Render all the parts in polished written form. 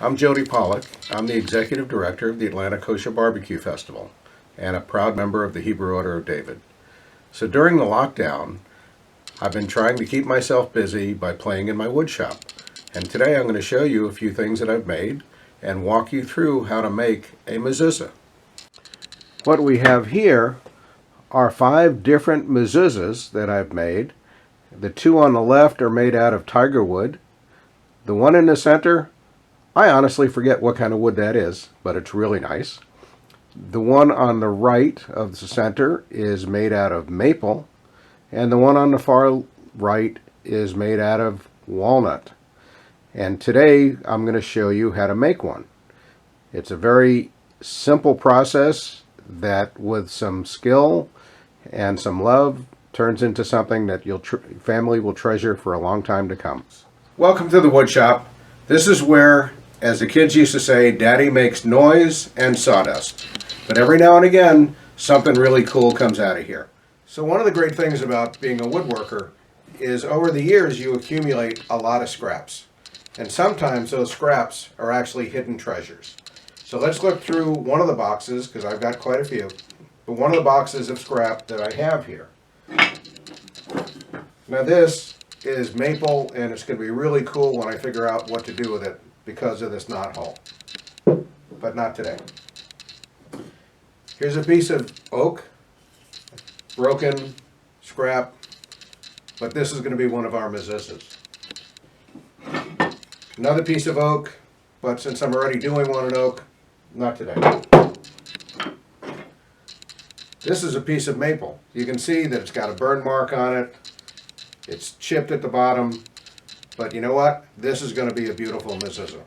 I'm Jody Pollack. I'm the Executive Director of the Atlanta Kosher Barbecue Festival and a proud member of the Hebrew Order of David. So during the lockdown, I've been trying to keep myself busy by playing in my wood shop. And today I'm going to show you a few things that I've made and walk you through how to make a Mezuzzah. What we have here are 5 different Mezuzzahs that I've made. The 2 on the left are made out of tiger wood. The one in the center, I honestly forget what kind of wood that is, but it's really nice. The one on the right of the center is made out of maple, and the one on the far right is made out of walnut. And today I'm going to show you how to make one. It's a very simple process that with some skill and some love turns into something that your family will treasure for a long time to come. Welcome to the wood shop. This is where, as the kids used to say, Daddy makes noise and sawdust. But every now and again, something really cool comes out of here. So one of the great things about being a woodworker is over the years you accumulate a lot of scraps. And sometimes those scraps are actually hidden treasures. So let's look through one of the boxes, because I've got quite a few, but one of the boxes of scrap that I have here. Now this is maple, and it's going to be really cool when I figure out what to do with it because of this knot hole. But not today. Here's a piece of oak, broken, scrap, but this is going to be one of our Mezuzzahs. Another piece of oak, but since I'm already doing one in oak, not today. This is a piece of maple. You can see that it's got a burn mark on it. It's chipped at the bottom, but you know what? This is going to be a beautiful Mezuzzah.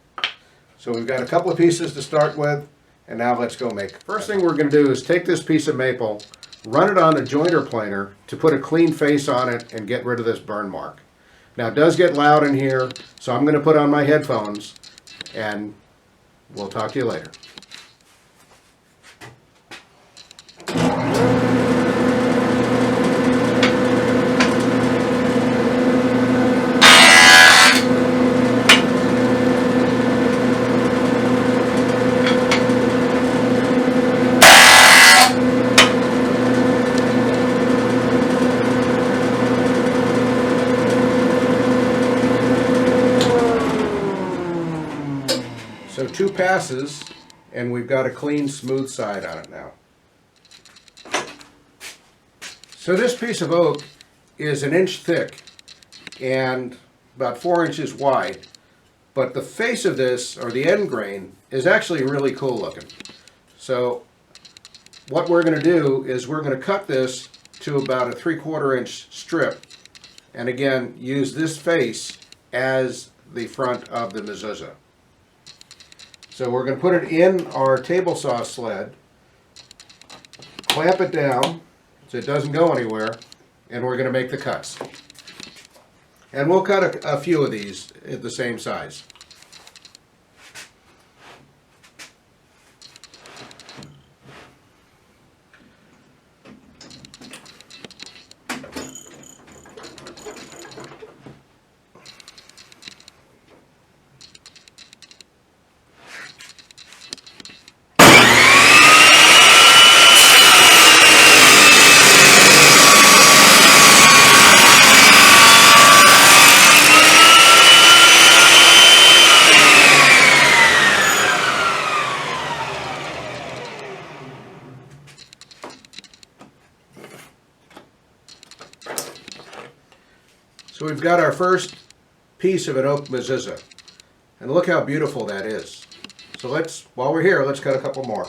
So we've got a couple of pieces to start with, and now let's go make. First thing we're going to do is take this piece of maple, run it on a jointer planer to put a clean face on it and get rid of this burn mark. Now it does get loud in here, so I'm going to put on my headphones and we'll talk to you later. So 2 passes, and we've got a clean, smooth side on it now. So this piece of oak is 1 inch thick and about 4 inches wide, but the face of this, or the end grain, is actually really cool looking. So what we're going to do is we're going to cut this to about a 3/4 inch strip, and again use this face as the front of the Mezuzzah. So we're going to put it in our table saw sled, clamp it down so it doesn't go anywhere, and we're going to make the cuts. And we'll cut a few of these at the same size. So we've got our first piece of an oak Mezuzzah, and look how beautiful that is. So while we're here, let's cut a couple more.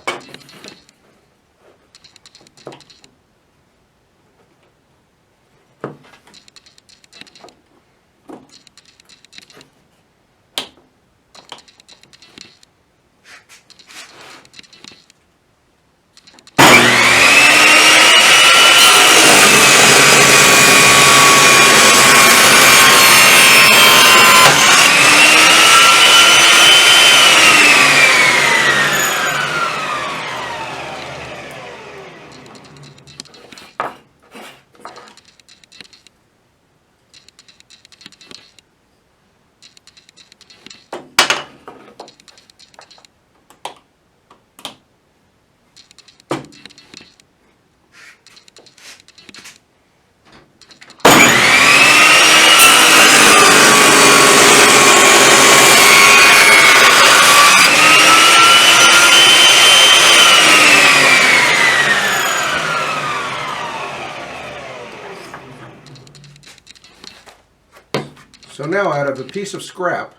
now out of a piece of scrap,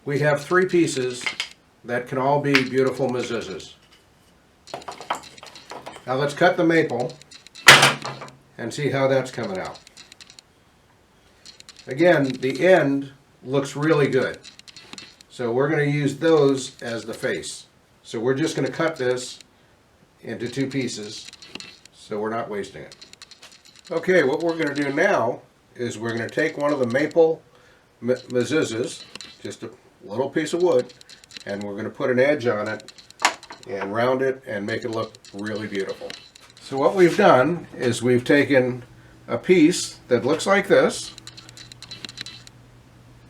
we have 3 pieces that can all be beautiful Mezuzzahs. Now let's cut the maple and see how that's coming out. Again, the end looks really good. So we're going to use those as the face. So we're just going to cut this into 2 pieces so we're not wasting it. Okay, what we're going to do now is we're going to take one of the maple Mezuzzahs, just a little piece of wood, and we're going to put an edge on it and round it and make it look really beautiful. So what we've done is we've taken a piece that looks like this,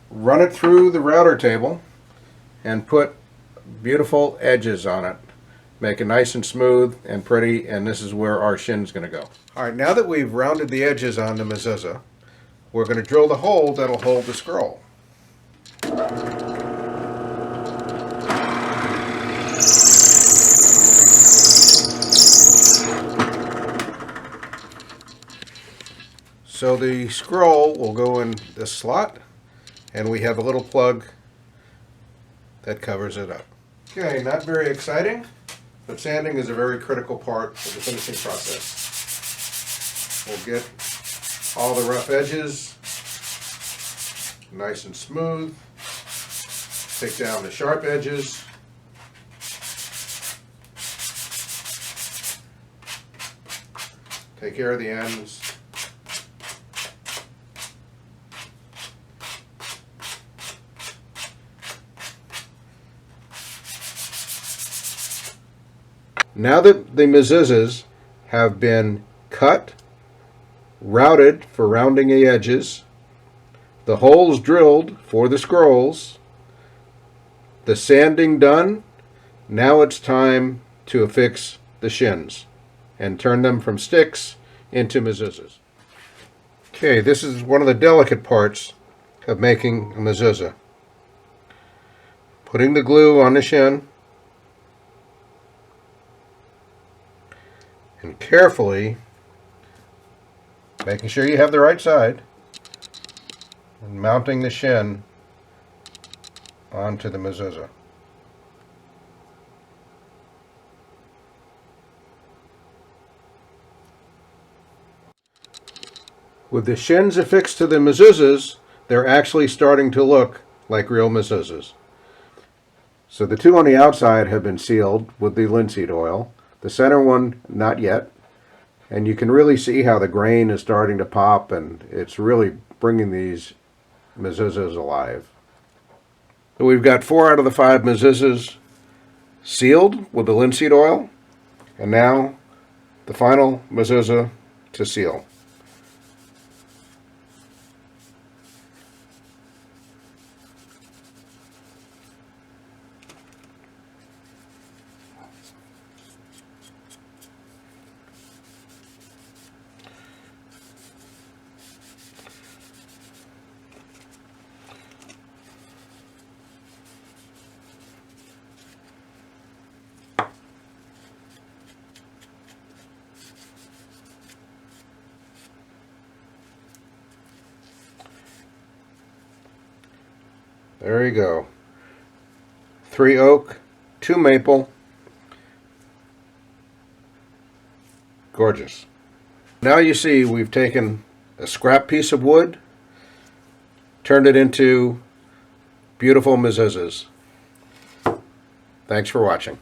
run it through the router table, and put beautiful edges on it. Make it nice and smooth and pretty, and this is where our shin's going to go. Alright, now that we've rounded the edges on the Mezuzzah, we're going to drill the hole that'll hold the scroll. So the scroll will go in this slot, and we have a little plug that covers it up. Okay, not very exciting, but sanding is a very critical part of the finishing process. We'll get all the rough edges nice and smooth, take down the sharp edges, take care of the ends. Now that the Mezuzzahs have been cut, routed for rounding the edges, the holes drilled for the scrolls, the sanding done, now it's time to affix the shins and turn them from sticks into Mezuzzahs. Okay, this is one of the delicate parts of making a Mezuzzah. Putting the glue on the shin, and carefully making sure you have the right side and mounting the shin onto the Mezuzzah. With the shins affixed to the Mezuzzahs, they're actually starting to look like real Mezuzzahs. So the 2 on the outside have been sealed with the linseed oil. The center one, not yet. And you can really see how the grain is starting to pop, and it's really bringing these Mezuzzahs alive. So we've got 4 out of the 5 Mezuzzahs sealed with the linseed oil, and now the final Mezuzzah to seal. There you go. 3 oak, 2 maple. Gorgeous. Now you see we've taken a scrap piece of wood, turned it into beautiful Mezuzzahs. Thanks for watching.